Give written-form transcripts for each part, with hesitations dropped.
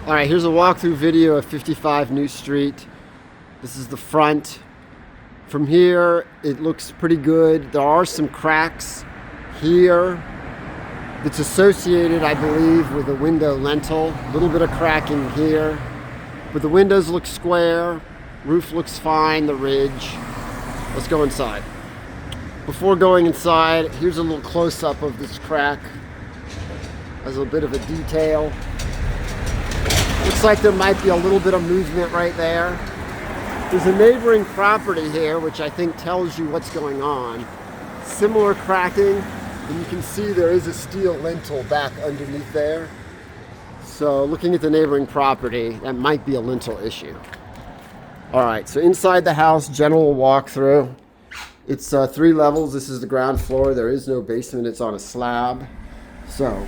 All right, here's a walkthrough video of 55 New Street. This is the front. From here, it looks pretty good. There are some cracks here. It's associated, I believe, with the window lintel. A little bit of cracking here. But the windows look square. Roof looks fine, the ridge. Let's go inside. Before going inside, here's a little close-up of this crack. As a bit of a detail. Looks like there might be a little bit of movement right there. There's a neighboring property here, which I think tells you what's going on. Similar cracking, and you can see there is a steel lintel back underneath there. So looking at the neighboring property, that might be a lintel issue. All right, so inside the house, general walkthrough. It's 3 levels. This is the ground floor. There is no basement. It's on a slab. So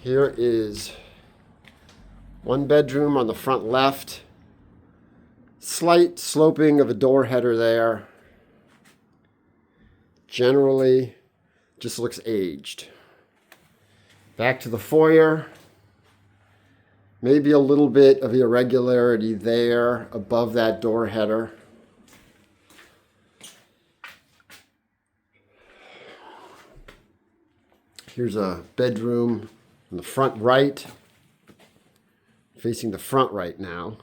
here is one bedroom on the front left. Slight sloping of a door header there. Generally, just looks aged. Back to the foyer. Maybe a little bit of irregularity there above that door header. Here's a bedroom in the front right. Facing the front right now.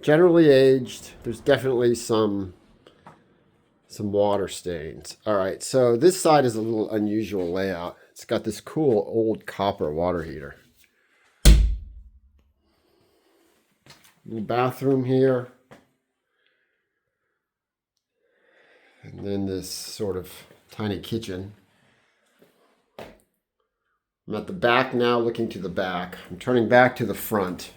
Generally aged. There's definitely some water stains. All right, so this side is a little unusual layout. It's got this cool old copper water heater. Little bathroom here. And then this sort of tiny kitchen. I'm at the back now, looking to the back. I'm turning back to the front.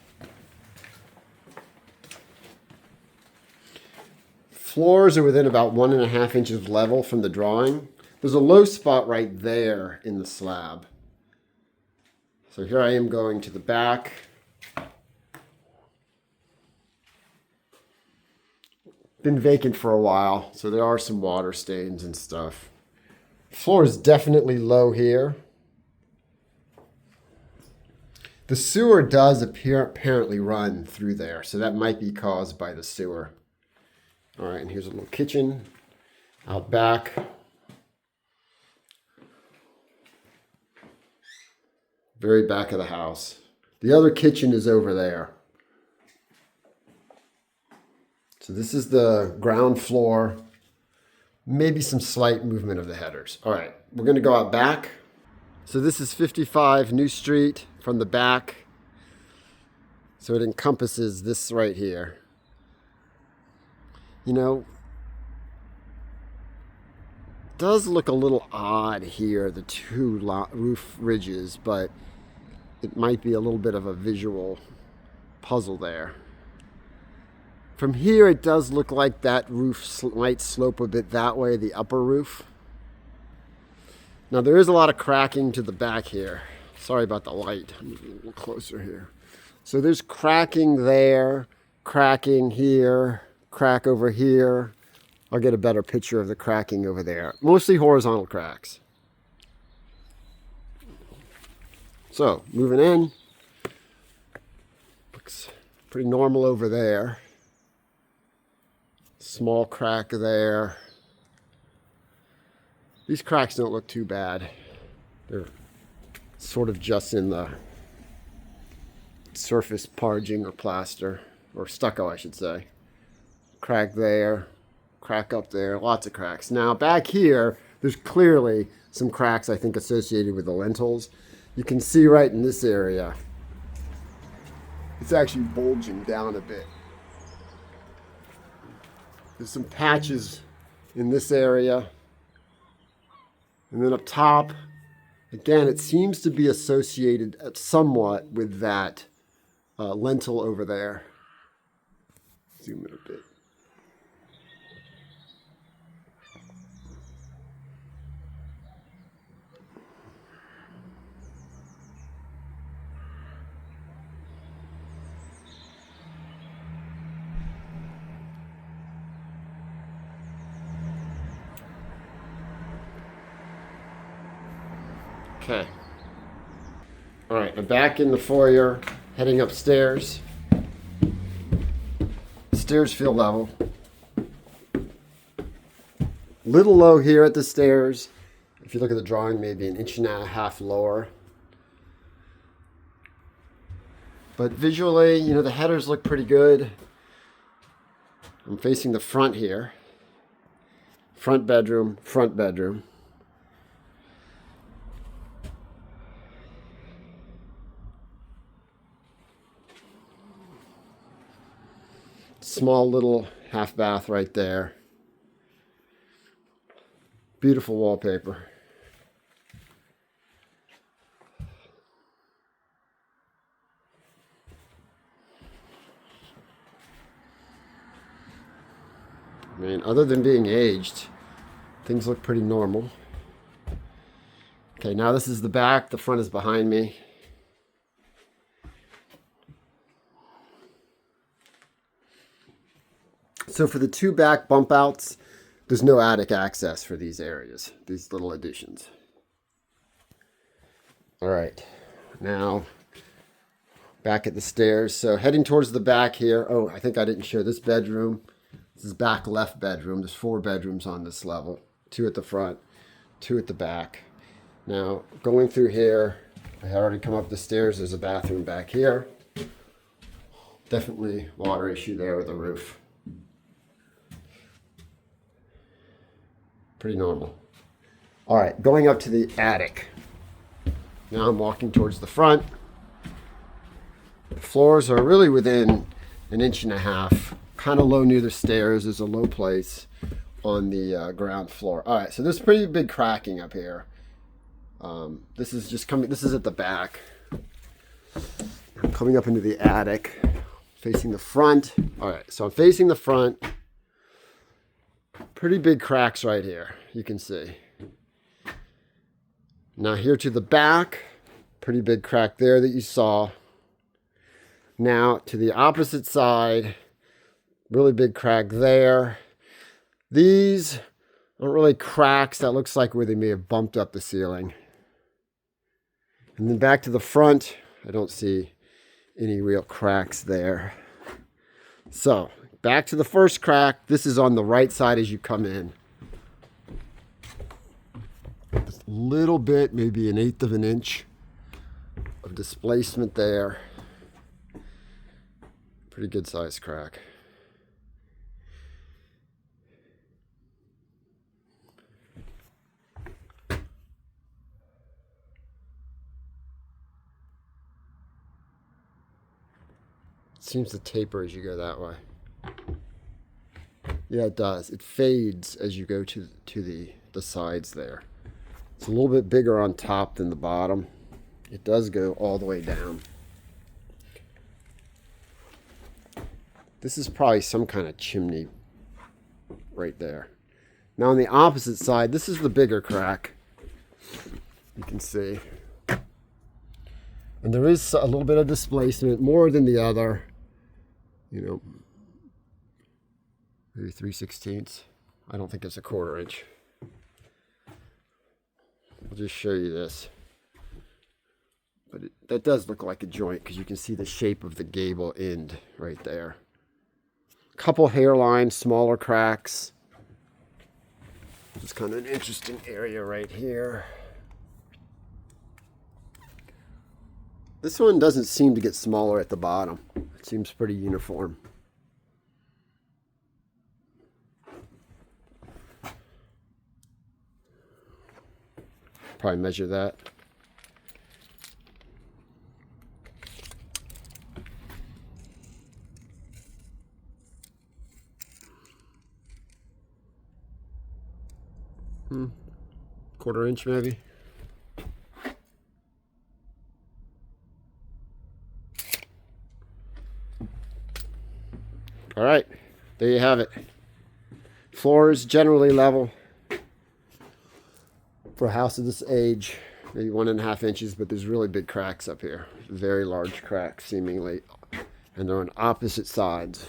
Floors are within about 1.5 inches level from the drawing. There's a low spot right there in the slab. So here I am going to the back. Been vacant for a while, so there are some water stains and stuff. Floor is definitely low here. The sewer does apparently run through there, so that might be caused by the sewer. All right, and here's a little kitchen out back. Very back of the house. The other kitchen is over there. So this is the ground floor. Maybe some slight movement of the headers. All right, we're gonna go out back. So this is 55 New Street from the back. So it encompasses this right here. You know, it does look a little odd here, the two roof ridges, but it might be a little bit of a visual puzzle there. From here, it does look like that roof might slope a bit that way, the upper roof. Now there is a lot of cracking to the back here. Sorry about the light. I'm moving a little closer here. So there's cracking there, cracking here, crack over here. I'll get a better picture of the cracking over there. Mostly horizontal cracks. So moving in. Looks pretty normal over there. Small crack there. These cracks don't look too bad. They're sort of just in the surface parging or plaster, or stucco, I should say. Crack there, crack up there, lots of cracks. Now back here, there's clearly some cracks, I think, associated with the lintels. You can see right in this area, it's actually bulging down a bit. There's some patches in this area. And then up top, again, it seems to be associated somewhat with that lintel over there. Zoom in a bit. Okay. All right, I'm back in the foyer, heading upstairs. Stairs feel level. Little low here at the stairs. If you look at the drawing, maybe 1.5 inches lower. But visually, you know, the headers look pretty good. I'm facing the front here. Front bedroom, front bedroom. Small little half bath right there. Beautiful wallpaper. I mean, other than being aged, things look pretty normal. Okay, now this is the back. The front is behind me. So for the two back bump outs, there's no attic access for these areas, these little additions. All right, now back at the stairs. So heading towards the back here. Oh, I think I didn't show this bedroom. This is back left bedroom. There's 4 bedrooms on this level. 2 at the front, 2 at the back. Now, going through here, I had already come up the stairs. There's a bathroom back here. Definitely water issue there with the roof. Pretty normal. All right, going up to the attic. Now I'm walking towards the front. The floors are really within 1.5 inches. Kind of low near the stairs. There's a low place on the ground floor. All right, so there's pretty big cracking up here. This is just coming. This is at the back. I'm coming up into the attic, facing the front. All right, so I'm facing the front. Pretty big cracks right here, you can see. Now here to the back, pretty big crack there that you saw. Now to the opposite side, really big crack there. These aren't really cracks. That looks like where they may have bumped up the ceiling. And then back to the front, I don't see any real cracks there. So back to the first crack. This is on the right side as you come in. Just a little bit, maybe 1/8 inch of displacement there. Pretty good sized crack. Seems to taper as you go that way. Yeah, it does. It fades as you go to the sides there. It's a little bit bigger on top than the bottom. It does go all the way down. This is probably some kind of chimney right there. Now on the opposite side, this is the bigger crack. You can see. And there is a little bit of displacement, more than the other. You know, maybe 3/16. I don't think it's 1/4 inch. I'll just show you this. But that does look like a joint because you can see the shape of the gable end right there. Couple hairlines, smaller cracks. It's kind of an interesting area right here. This one doesn't seem to get smaller at the bottom. It seems pretty uniform. Probably measure that. Quarter inch maybe. All right, there you have it. Floor is generally level for a house of this age, maybe 1.5 inches, but there's really big cracks up here. Very large cracks, seemingly, and they're on opposite sides.